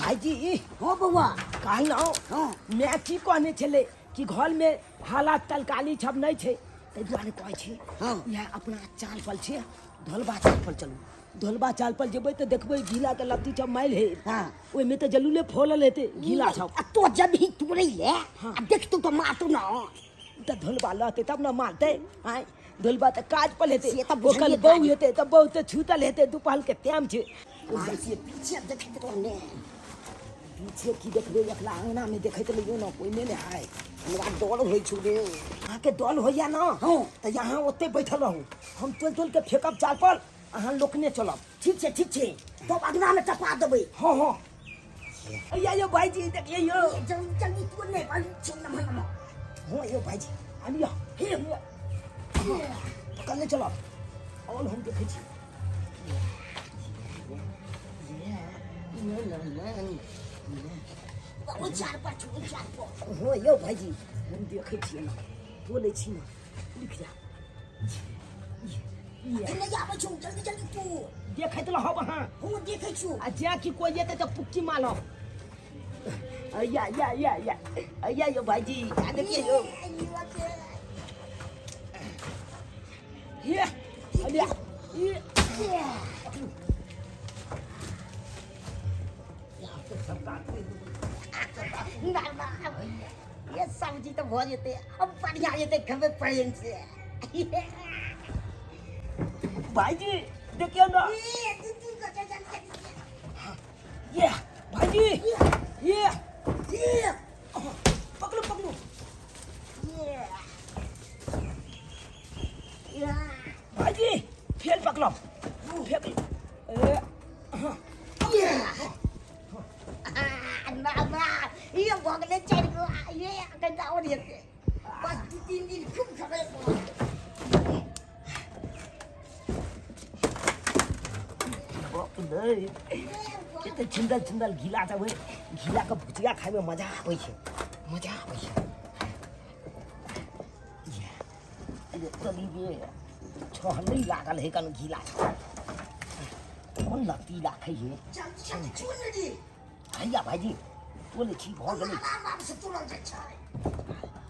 भाईजी हो बउआ कहलहुँ हाँ मैं की कहने छले कि घर में हालात तलकाली छब नहीं छे ताहि दुआरे कहै छी हाँ यह अपना चाल पल छे धोलबा चाल पल चलू धोलबा चाल पल जेबै तऽ देखबै गीला के लत्ती छब मैल है हाँ ओहिमे तऽ जलूले फोलल हेतै गीला छब आ तो जब ही तुरे ले हाँ। आ देख तो मारतो ना तऽ धोलबा लहतै तब न मारतै आय धोलबा तऽ काज पल हेतै से तऽ बुझलियै ओकर बहू काज। हेतै तऽ बहू तऽ छूतल हेतै दुपहर के टाइम छै से पीछे देख तो ने पीछे की देखबै एकला अंगना में देखैत रहियो न कोई ने है हमरा डर होई छु रे अहाँके दल होइया न हाँ तऽ यहाँ ओते बैठल रहू हम तोल के फेंकब चाल पर अहाँ लोकने चलब ठीक छै तो अगना में टपा देबै हाँ हाँ अय्या यो भाईजी देखिए यो जल्दी जल्दी तू ने चल ना मन हाँ यो भाईजी आलिया हे पकड़ने चलब और हम देखे छी वो चार पर छु चार पर हाँ यो भाईजी हम देखे छियै ना बोले छी ना लिख जा तू नहीं आबै छु जल्दी जल्दी तू देखैत रहब अहाँ हम देखै छु आ जा कि कोई जेतै तऽ पुक्की मारब अय्या या या या अय्या यो भाईजी आ देखिए यो ये अलिया ये ना ना ये सब्जी तो भो जेते अब बढ़िया जेते खबे प्रेम से भाईजी देखियो ना ये भाईजी ये पकड़ो पकड़ो भाईजी फेल पकड़ो फेल ना ना ये भगले चढ़ गो ये कंदा और जेते बस 2-3 दिन खूब खबे कते छिंदल छिंदल घिला सब घिला के भुजिया खाए में मजा आबै छै ये तली ये छहली लागल है कन घिला कौन लत्ती लाखै है चल चुन दी हैया भाईजी बोले छी भ गेलै नाम से तुरल जाय छै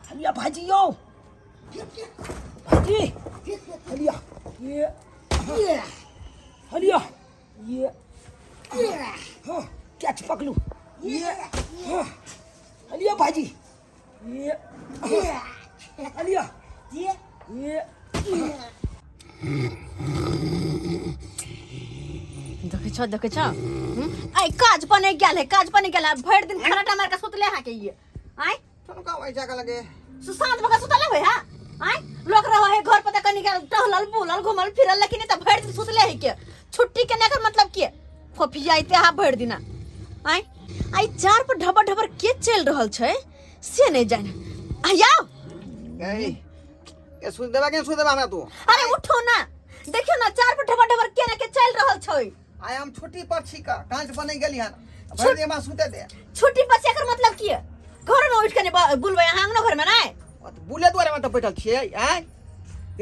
हैया भाईजी यो भाईजी हैया ये हैया ये हाँ कैच पकड़ू ये हाँ हैया भाईजी ये हैया ये देखे छ आई काज बने गेल है भर दिन खराटा मार के सुतले हा के ये आई तुम का वैसा का लगे सुशांत बका सुतले होय हा आई लोग रहो है घर पर कनी के टहलल बुलल घुमल फिरल लेकिन त भर दिन सुतले है के छुट्टी के नेकर मतलब के फोफी जाइते हा भर दिन आई चार पर ढबर ढबर के चल रहल छै से नहीं जाने आया ए के सुन देबा हमरा तू अरे उठो ना देखियो ना चार पर ढबर ढबर के ने के चल रहल छै आय हम छोटी पर छी का कांच बने गेली हन भर दे मा सुते दे छुट्टी पर से एकर मतलब की है घर में उठ के ने बुलबै अहाँ अंगनो घर में नहीं बुले द्वारे में तो बैठल छियै आय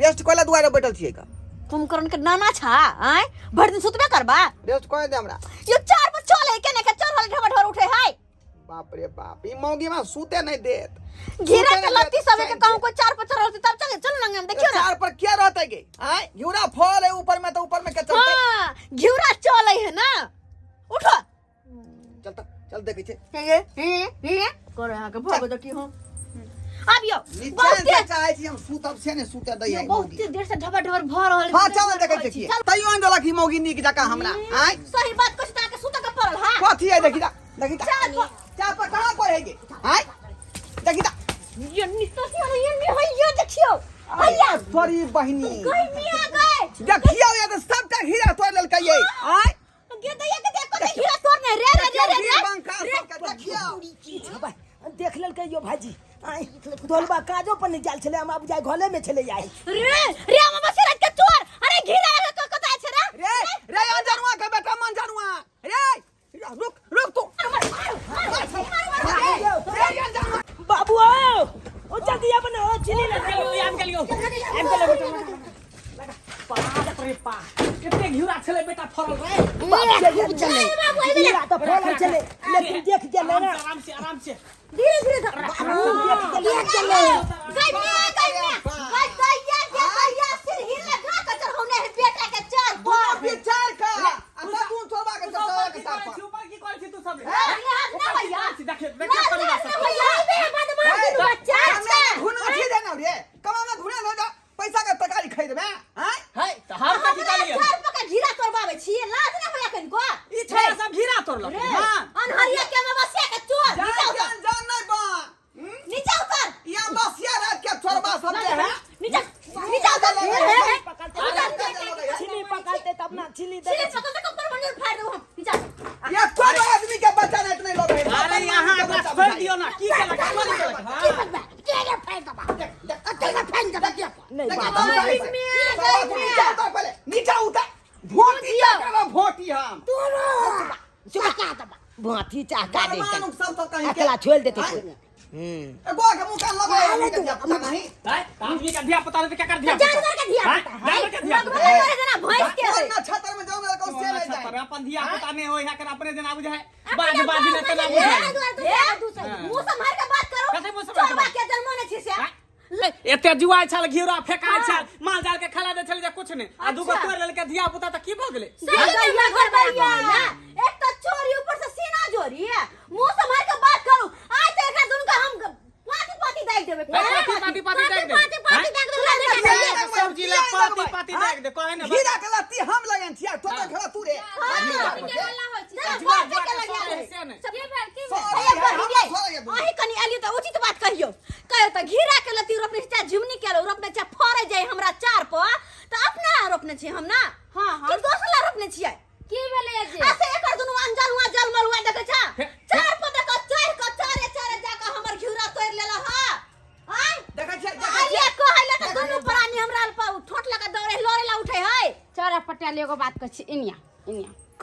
रेस्ट कोला द्वारे बैठल छियै का कुंभकर्ण के नाना छा आय भर दिन सुतबे करबा रेस्ट कोय दे हमरा यो चार पर चले के ने के चढ़ल ढबर ढबर उठे हाय बाप रे बाप ई मौगी में सूते नहीं देत घेरा के लत्ती सब के कहूं को चार पर चढ़ल तब चल नंगे में देखियो ना चार पर क्या रहते गे आय घिउरा फल है ऊपर में तो ऊपर में के चलते हां घिउरा चले है ना उठो चल देखे छे हे करे हा के भगो तो की हो आबियो नीचे से चाहे छी हम सूतब से ने सूते दै है बहुत देर से ढबर ढबर भ रहल हां चल देखे छी तइयो आन देलक मौगी नीक जका हमरा आय सही बात कुछ ता के सुत के पड़ल हां कथी है देखी चार पर कहां पर है गे आय देखी ये नितसी वाला ये नहीं है ये देखियो भैया तोरी बहिनी कोई मिया गए देखियो ये तो सबटा हीरा तोड़ लेलकै ये आय गे दैया के देख के हीरा तोड़ने रे बंका सबके देखियो देख लेलकै यो भाईजी आय दोलबा काजो पर नहीं जाल छले हम अब जाय घले में छले जाय रे हम बसरत के चोर अरे घिरा के कता छै रे अंजनुआ के बेटा मंजनुआ रे रुक तू बाबू ओ जल्दी अपन चिली ले चलियो पागल रे पा कितने घिउरा छले बेटा फरल रे बाप चले घिउरा तो फरल छले लेकिन देख के ले ना आराम से आराम से धीरे धीरे देख के ले सिर हिले खा के चल हमने बेटा के चार बार विचार का अब तू छोड़वा के चल के साथ ऊपर की कौन सी तू सब ना भैया देखे देखे भैया बदमाश तू बच्चा अच्छा घुन उठी देना रे कमाना घुना लो जा पैसा का तरकारी खरीद बे हैं है तो हम का निकालिए चार पका घीरा तोड़बावे छिए लाज ना होया कनको ई छोरा सब घिरा तोड़लक हां अनहरिया के में बसिया के चोर जान नहीं बा नीचे उतर या बसिया रात के छोरबा सब के है नीचे उतर छिली पकड़ते तब ना छिली दे छिले पकड़ के कपर बंडल फाड़ दो हम नीचे ये कौन आदमी के बच्चा नहीं इतने लोग है अरे यहां एकरा छोड़ दियो ना की के लगा कोनी के लगा की बकबा के फेंक दबा तेरा फेंक दबा के नहीं नीचे उतर भोटिया करो भोटी हम चुका दबा भाती चाका दे मानुक सब तो कहीं अकेला छोड़ देते को एगो के मुंह कान लगा पता नहीं है आदमी का धिया पता नहीं क्या कर दिया जानवर के धिया जानवर के धिया लगभग जना भैंस के है ना छतर में जाऊंगा कौन से ले जाए पर अपन धिया पता नहीं हो यहाँ कर अपने जना बुझाए बाजी में तना बुझाए मुंह संभाल के बात करो कैसे मुंह संभाल के चोरबा के जन्म ने छी से एते जुआ छल घिरा फेकाय छल माल जाल के खला दे छल जे कुछ नहीं आ दूगो तोड़ लेल के धिया पुता त की भ गेले एक तो चोरी ऊपर से सीना जोरी है मुंह संभाल के बात करो आज तो एकरा दुन का हम पाती देख देबे पाती देख दे सब्जी ले पाती देख दे कहे ना हीरा के लत्ती हम लगन छिया तो खड़ा तू रे आही कनी आली तो उचित बात कहियो कहे तो घीरा के लती रोपने चा झुमनी के रोपने चा फरे जाय हमरा चार प तो अपना रोपने छी हम ना हां कि दोसला रोपने छियै की भेलै जे ऐसे एकर दुनु अंजल हुआ जल मरुआ देखे छा चार प देख चढ़ के चारे चारे जाके हमर घिरा तोड़ लेला हा आय देखै छै आलिया कहले त दुनु प्राणी हमरा पर ठोट लगा दौड़े लोरेला उठे है चौरा पटियाली एगो बात कह छी इनिया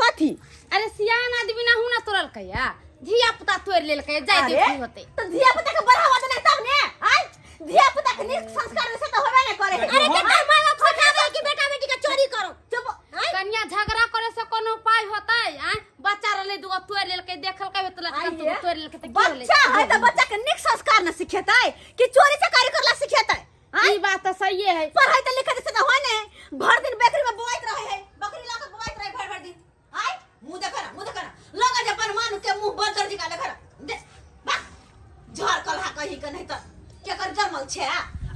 कथी अरे सियान आदमी ना हूं ना तोड़ल कहिया धिया पुता तोड़ लेल कहिया जाय दे की होते तो धिया पुता के बढ़ावा देना तब ने आय धिया पुता के निक संस्कार से तो होबे ना करे अरे के घर मांगा खोटावे कि बेटा बेटी के चोरी करो चुप कन्या झगड़ा करे से कोनो उपाय होतै आ बच्चा रहले दुगो तोड़ लेल के देखल के तोला तो तोड़ लेल के त की होले बच्चा है तो बच्चा के निक संस्कार न सिखेतै कि चोरी चकारी करला सिखेतै ई बात तो सही है पढ़ाई त लिखै से तो होय ने भर दिन बेकरी में बोइत रहे है बकरी ला के बोइत रहे भर दिन आय मुंह देखा लगा जे अपन मानु के मुंह बंद कर दिका देखा दे बा झर कलहा कहि के नहीं त के कर जमल छे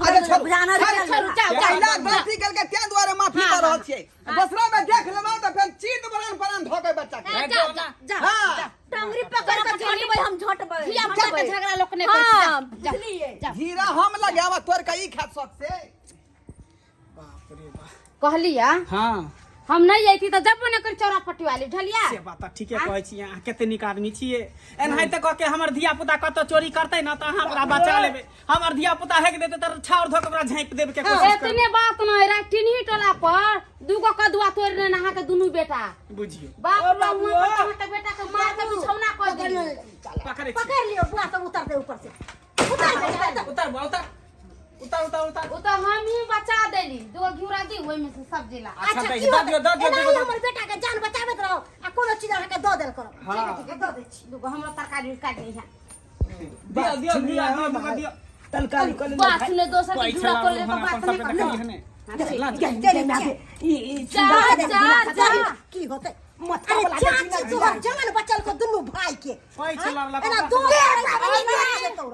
अरे छोड़ जानर पहला गलती करके त्या द्वारा माफी कर रहल छियै दूसरा में देख लेना तो फिर चीत बरन धोके बच्चा के जा हां टंगरी पकड़ के झटबै हम झटबै धिया पुता के झगड़ा लोक ने कर बुझलिए हीरा हम लगावा तोर का ई खा सक से बाप रे बाप कहलिया हां हम नहीं जैती तो जब ने कर चौरा पटियाली ढलिया से बात ठीके कहै छी अहाँ कते निक आदमी छियै एनाहि त कह के हमर धिया पुता कत चोरी करतै न त अहाँ ओकरा बचा लेबै हमर धिया पुता हेक देतै त छाउर धक ओकरा झाँप देब के कोशिश करबै इतने बात नहीं रे टिन्ही टोला पर दूगो कदुआ तोड़ ले नहा के दुनु बेटा बुझियो बाप रे हुआ त बेटा के मार के बिछौना कर दियो पकड़े छी पकड़ लियो बुआ सब उतर दे ऊपर से उतर उतर वो तो हम ही बचा देली दूगो घिउरा दी ओइ में से सब्जी ला अच्छा की दे दियो हमर बेटा के जान बचाबत रहो आ कोनो चीज के दो देल करो हां दो दे छी दूगो हमरा तरकारी काट ली है दियो तलकारी कर बात ने दोसर के घिउरा तोड़ ले तो बात नहीं कर की होते मत चाची तोहर जमन बचल को दुनु भाई के एना दो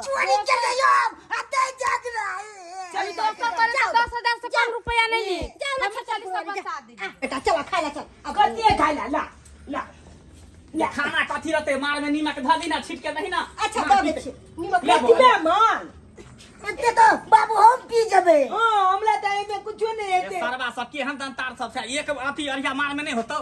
चोरी के लियो अते जाग रहा है चल दोस्तों करे 10,000 से कम रुपया नहीं ली हम 40 सब बचा दी बेटा चला खा ले चल अब कते खाइला ला ये खाना कथी रहते मार में नीमक धली ना छिट के नहीं ना अच्छा दो दे छी निमक ले मान अते तो बाबू हम पी जबे हां हमला त एमे कुछो नहीं हेते सरवा सब के हम तार सब से एक अथी अरिया मार में नहीं होतो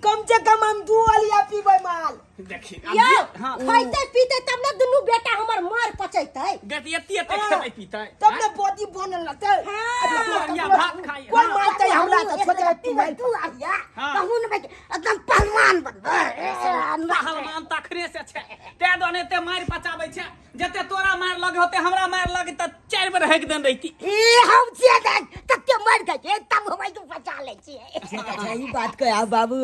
कम से कम हम दू वालिया पीबै माल देखी हां खाइते पीते तब ना दुनु बेटा हमर मार पचैतै बेटी एते खेबै पीतै तब न बॉडी बनल रहतै अरिया भात खाई कोन मारतै हमरा त छोटे पीबै तू आलिया कहूं न एकदम पहलवान बनबै पहलवान तखरे से छै ते दोने ते मार पचाबै छै जते तोरा मार लगे होते हमरा मार लगे त 4 बेर हेक देन रहिती ई हम छियै त ये मर गए तब हमारे को बचा ले छिए अच्छा ही बात कहा बाबू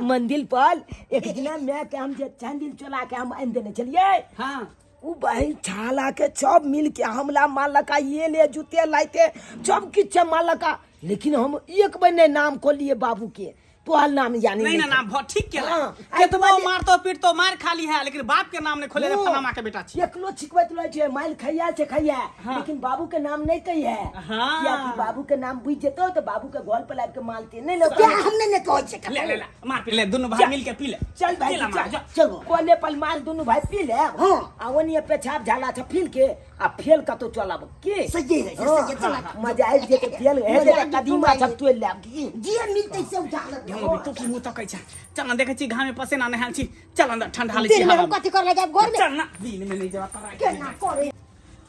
मंदिर पर एक दिन मैं के हम जे चांदिल चला के हम आन देने चलिए हाँ उ भाई छाला के सब मिल के हमला मालका ये ले जूते लाइते सब किछ मालका लेकिन हम एक बने नाम को लिए बाबू के तोहर नाम यानी नहीं ना नाम बहुत ठीक केला हाँ, केतनो मारतो पीटतो मार खाली है लेकिन बाप के नाम ने खोले रे फलामा के बेटा छी एकलो छिकबैत रहे छे माइल खैया से खैया लेकिन बाबू के नाम नहीं कही है हाँ। क्या कि बाबू के नाम बुझ जेतो तो बाबू के घर पर लाग के मालते नहीं लो क्या हमने ने कहो छे ले ले ले मार पी ले दोनों भाई मिल के पी ले चल भाई चल मार, चल चलो। कोले पर माल दोनों भाई पी ले हां आवनी पेछाब झाला छ फील के आ फेल का तो चलब के सही है सही चला मजा आई जे के फेल है जे कदीमा सब तो ले जी मिलते से उठा ले हम तो की मुंह तकै छ चल ना देखे छी घाम में पसीना नहाल छी चल अंदर ठंडा ले छी दिन में हवा कथि कर ले जाब घर में चल ना दिन में नहीं जवा तरा के ना करे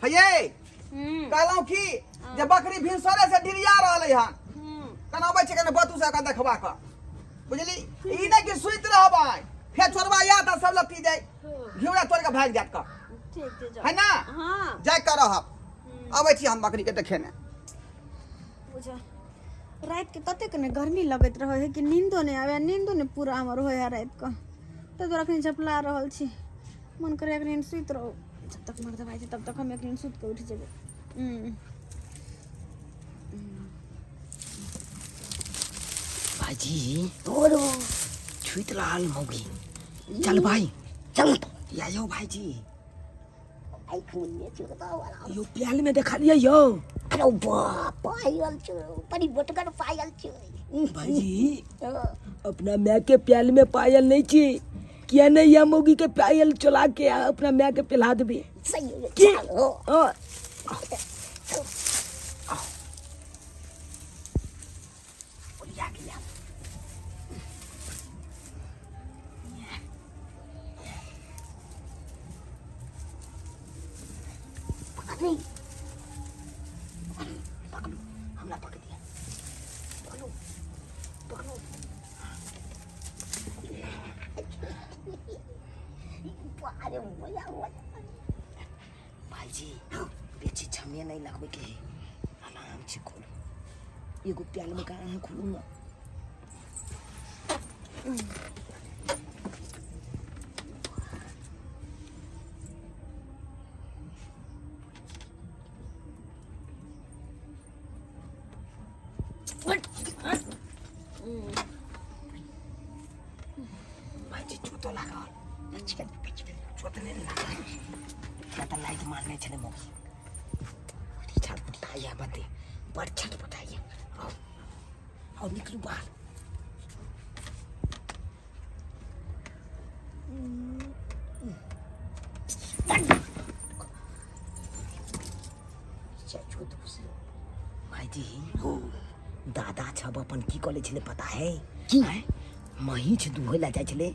हये कहलौं की जे बकरी भिनसरे से डिरिया रहलै हन कना अबै छै कने बतू से का देखबा क बुझली ई नै कि सुइत रहबै फेर छोड़बा या त सब लत्ती जाय घिउरा तोड़ के भाग जात क ठीक छै है ना हां जाय कर रहब अबै छी हम बकरी के देखे ने बुझा रात के तते कने गर्मी लगत रहे है कि नींदो नहीं आवे नींदो नहीं पूरा हमर होय है रात का तो तोरा कहीं झपला रहल छी मन करे एक नींद सुत रहो जब तक मर दवाई तब तक हम एक नींद सुत के उठ जेबे भाजी ओरो छुइत लाल मौगी चल भाई चल या यो भाईजी आई खून ने चुरता वाला यो प्याल में देखा लिया यो अरे बाप पायल छु बड़ी बोटकर पायल छु भाईजी अपना मैं के प्याल में पायल नहीं छी किया नहीं या मौगी के पायल चला के अपना मैं के पिला देबे सही है की चलो ओलिया गया अरे पकड़ो हमला पकड़ दिया पकड़ो पकड़ो अरे भैया भाईजी बेची छमिया नहीं लगबे के आराम से खोलो एगो प्याल में कहां खोलू ना भाईजी चोतो लगा चोट नहीं लगा तो लाइट मारने चले मौगी बड़ी छटपटाइया बते बड़ छटपटाइया आओ निकलू बाहर भाईजी दादा छब अपन की कॉलेज छले पता है की महीच दुहे ला जाय छले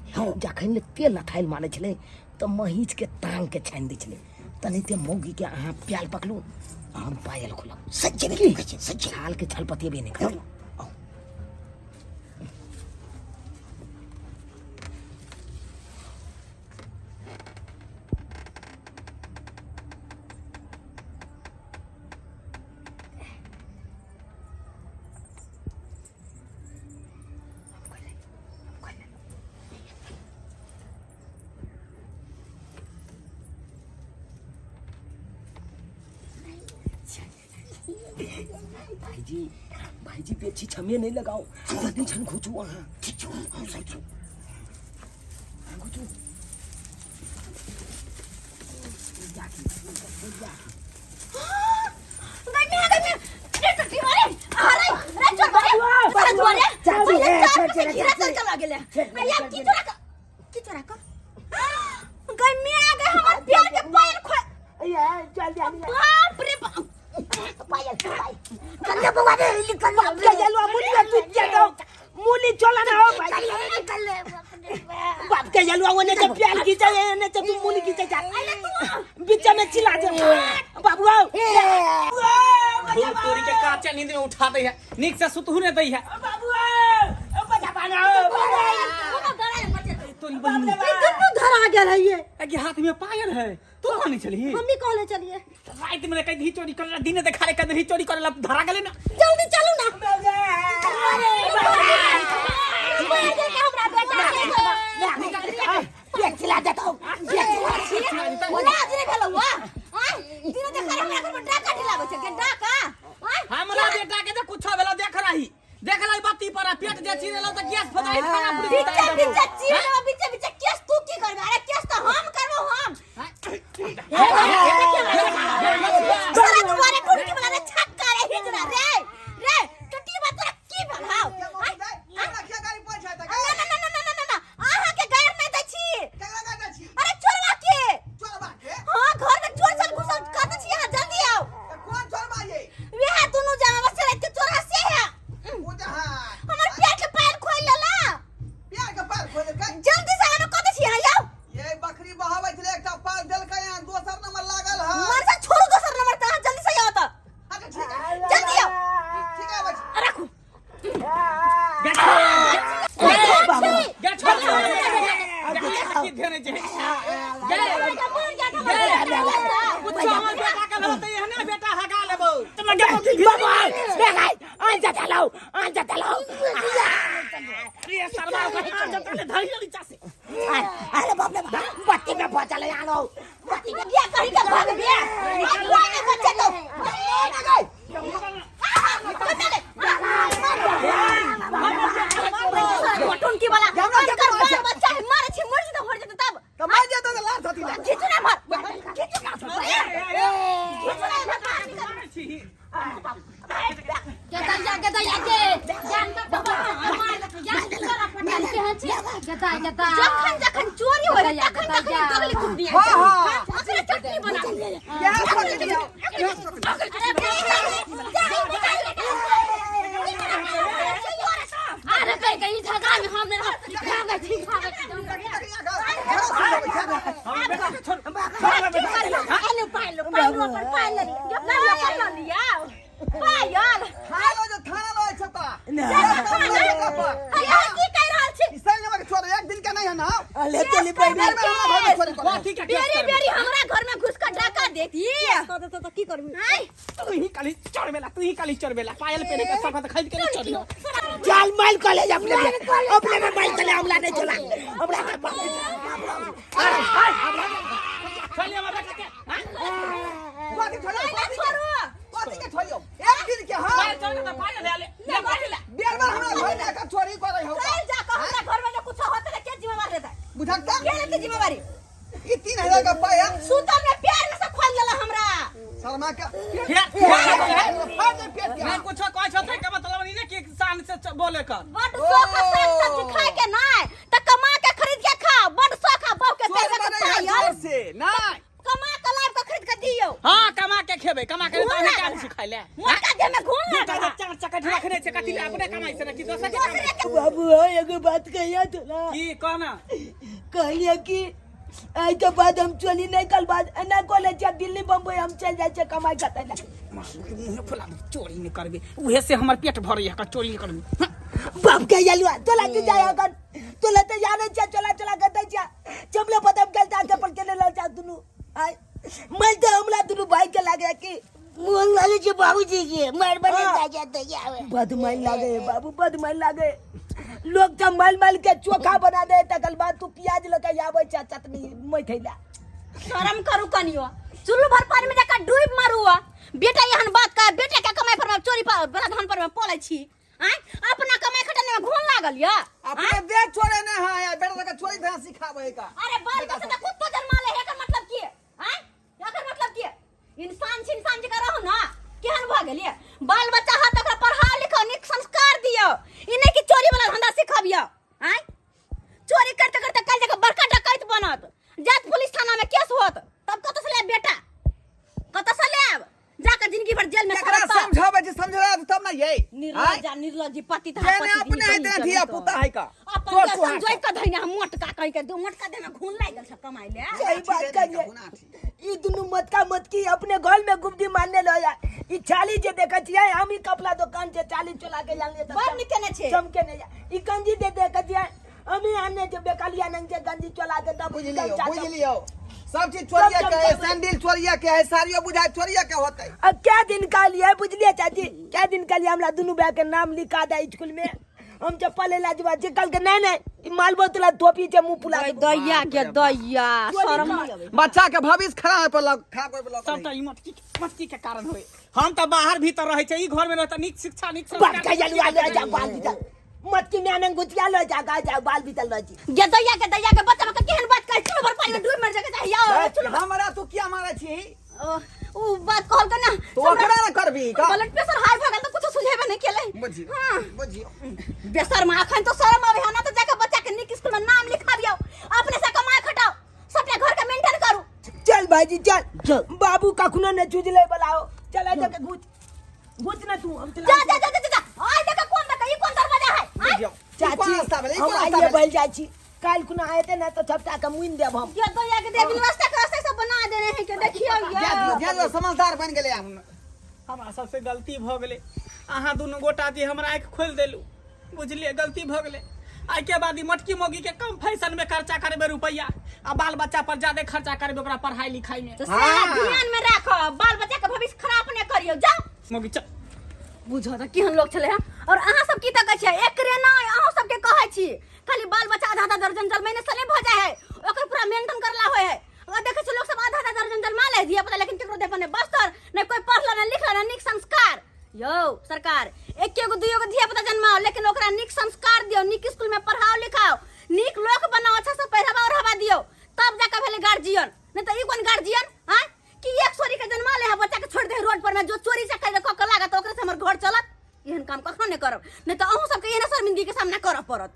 जखन तेल लथाइल मारे छले तो महीच के टांग के छान दे छले तने ते मौगी के अहाँ प्याल पकलू हम पायल खोलब सच्चे में सच्चे छाल के छलपतिए भी नहीं कर भाईजी भाईजी बेची छमिया नहीं लगाओ जल्दी छन खोचू वहाँ खोचू मूली चला ना हो भाई बाप के जलवा वो ने जब प्याल की चाहिए ने जब तू मूली की चाहिए बीच में चिल्ला दे बाबू आओ धूल तोरी के काचा नींद में उठा दे है नीक से सुतहु ने दई है बाबू बजा पाना तोरी बहन धरा गेल है ये के हाथ में पायल है तो कहनी चली हम भी कहले चलिए रात में कहीं धी चोरी कर दिन देखा रे कहीं चोरी करे धरा गेले ना जल्दी चलू ना हमरा बेटा पेट चिल्ला देता हूँ ओना आज रे भेलौ आ दिन देखा हमरा घर में डाका ढिलाबै छै के डाका हमरा बेटा के तो कुछ भेलो देख रही बत्ती पर पेट जे चिरेलो त गैस फदाई खाना पूरी बीचे चिरेलो बीचे केस तू की करबे अरे केस तो हम करबो हम सारा तुम्हारे टुटकी वाला रे छक्का रे हिजरा रे टट्टी बात तोरा की भगाओ हमरा के गाड़ी पहुंचा त ना आहा के गायर नहीं दै छी केना गाड़ी छी अरे चोरवा के हां घर में चोर चल घुसल कर दै छी यहां जल्दी आओ कौन चोरबा ये वेहा दोनों जामा बस रात के चोरा से है ओ जहां हमर पैर के पैर खोल लेला प्यार के पैर खोल के जल्दी से आनो कत छी यहां आओ ये बकरी बहावे छले एकटा पार देल के यहां दोसर नंबर लागल है मर से छोड़ो दोसर नंबर त जल्दी से आओ त अच्छा ठीक है जल्दी आओ ठीक है बच्ची रखो अरे बाप रे बत्ती में पहुंचा ले आलो बत्ती में बिया कहीं का भाग बिया कोई नहीं बच्चे तो बटन की वाला कर बच्चा है मारे छी मर जी तो हो जते तब तो मैं जे तो लार थती ना खींचो ना मार खींचो ना गदा के जान का बाबा हमार जान करा पटाल के हची गदा जखन चोरी हो रही तखन गगली कुटनी है हां अपने चटनी बना क्या सोच अरे कहीं झगड़ा में हमने भागा ठीक आलू पालो पालो ना लिया पायल खालो जो खाना लो छता हां की कह रहल छी इसने में छोड़ एक दिन का नहीं है ना अले चली पड़ी बेरी हमरा घर में घुस कर डाका देती तो की करबी तू ही काली चोर बेला पायल पहने के सब खरीद के चोरी चल माइल कॉलेज अपने में माइल चले हमला नहीं चला हमरा चलिए हमारा बेटा के बाकी छोड़ो बाकी के छोड़ियो एक दिन के हां पायल चोर के पायल ले बियार बार हमरा घर में का चोरी कर रही हो चल जा के हमरा घर में कुछ होते के जिम्मेवार रहता बुझाता के लेते जिम्मेवारी ये 3000 का पाया सूतल में प्यार में से खोल देला हमरा शर्मा का मैं कुछ कह छते के मतलब नहीं कि शान से बोले कर बड शौक से सब्जी खाए के नहीं त कमा के खरीद के खा बड शौक है बहु के पैसा के पायल से नहीं कमा के लाइफ के खरीद के दियो हां कमा के खेबे कमा के तो हमें क्या सिखाई ले मोटा दे में घूम ले चार चक्कर रखने से कथि अपने कमाई से ना कि दोसर के बाबू एगो बात कहिया तो ना की कहना कहलिए कि आई के बाद हम चली नहीं कल बाद ना कॉलेज दिल्ली बम्बई हम चल जाए छे कमाई करते ना मुंह फुला चोरी नहीं करबे उहे से हमर पेट भर या चोरी नहीं करबे बाप के यलुआ तोला के जाया कर तोला ते जाने छे चला करते छे चमले पदम के जाके पर के ले जा दुनु आई मैं तो हमला दुनु भाई के लागे कि मोन लागे छे बाबूजी के मार बने जाते जावे बदमाई लागे बाबू बदमाई लागे लोग तो माल के चोखा बना दे तकल बाद तू प्याज लगा आवे छे चटनी मैं थैला शर्म करू कनियो चुल्लू भर पानी में जाकर डूब मारूआ बेटा यहन बात का बेटा के कमाई पर में चोरी पर बड़ा धन पर में पलै छी हैं अपना कमाई खटने में घून लागल या अपने दे छोड़े ना हां यार बेटा का चोरी धरा सिखावे का अरे बाल बच्चा त कुत्तो जन्मा ले एकर मतलब की हैं एकर मतलब की इंसान जका रहो ना केहन भ गेलिए बाल बच्चा हाथ ओकरा पढ़ाओ लिखाओ नीक संस्कार दियो ई नहीं कि चोरी वाला धंधा सिखाबियो हैं चोरी करते करते कल जगह बड़का डकैत बनत जात पुलिस थाना में केस होत तब कत से ले बेटा कत से लेब जाकर जिंदगी भर जेल में एकरा समझावे जे समझा तब ना ये निर्लज्जी पति था जेने अपने है दे दिया पुता है का अपन के समझोई के धइना मोटका कहि के दो मोटका दे में खून लाग गेल छ कमाई ले सही बात करिए ई दुनु मत की अपने घर में गुप्ती मारने लो यार ई चाली जे देखा छिए हम ही कपड़ा दुकान से चाली चला के लांगे त बात निकने छे चमके नहीं ई गंजी दे देखा छिए हम ही आने जे बेकालिया नंग से गंजी चला के तब बुझ लियो सब चीज चोरिया के है, सैंडल चोरिया के है, साड़ियों बुझाए चोरिया के होते। अब क्या दिन का लिए बुझलिए चाची, क्या दिन का लिए हमरा दोनों भाई के नाम लिखा दे स्कूल में। हम चप्पल ला जब जे कल के नहीं माल बोतला धोपी जे मुंह फुला के दैया के दैया शर्म नहीं आवे। बच्चा के भविष्य खराब पर खराब कर लग सबटा ई मस्ती के कारण होए। हम त बाहर भीतर रहे छै, ई घर में रहता निक शिक्षा निक बात का जलवा ले जा बाल भीतर मत की में गुतिया ले जा बाल भीतर ल जी ये दैया के बच्चा में केहन बात कहै छी भर पानी में डूब मर जाके चाहिए। हमरा तू क्या मारे छी? ओ बात कहल के ना तो ओकरा ना करबी का? ब्लड प्रेशर हाई भ गेल त कुछ सुझेबे नहीं केले। बुझी हां बुझी बेसर में अखन तो शर्म आवे है ना, तो जाके बच्चा के निक स्कूल में नाम लिखा दियो, अपने से कमाए खटाओ, सबके घर का मेंटेन करू। चल भाईजी चल बाबू कखनो ने चुजले बुलाओ। चल आ जाके घुच ना तू हम चला जा आय देखा कौन देखा, ई कौन दरवाजा है? चाची हम आइए बैल जाची काल कुना आए थे ना तो सबटा का मुइन देब हम। ये दैया के देख व्यवस्था के रास्ते सब बना देने हैं के देखियो ये जे समझदार बन गेले हम। हमरा सबसे गलती भ गेले, अहाँ दुनू गोटा जे हमरा आँख खोल देलू, बुझलिए गलती भ गेले। आई के बाद ई मटकी मोगी के कम फैशन में खर्चा करबे रुपया, आ बाल बच्चा पर ज्यादा खर्चा करबे ओकरा पढ़ाई लिखाई में। तो सब ध्यान में रखो, बाल बच्चा के भविष्य खराब न करियो। जाओ मोगी चल बुझो त केहन लोग छले हैं। और अहाँ सब की त कहै छियै एकरे ना अहाँ सब के कहै छी खाली बाल बच्चा आधा दर्जन जल महीने से नहीं भ जाय है, ओकर पूरा मेंटेन करला होय है। और देखे छी लोग सब आधा दर्जन जल माले दिया पता, लेकिन केकरो देह पर बस्तर नहीं, कोई पढ़ला न लिखला न निक संस्कार। यो सरकार एकेगो दुइगो धिया पुता जन्माओ, लेकिन ओकरा निक संस्कार दियो, निक स्कूल में पढ़ाओ लिखाओ, निक लोक बनाओ, अच्छा से पहिरावा ओढ़ावा दियो, तब जाके भेले गार्जियन। नहीं तो ई कोन गार्जियन हां कि एक चोरी के जन्मा ले बच्चा के छोड़ दे रोड पर में, जो चोरी से कर क लागत ओकरे से हमर घर चलत। एहन काम कखनो नहीं करब, नहीं तो अहू सबके एहन शर्मिंदगी के सामना करब पड़त।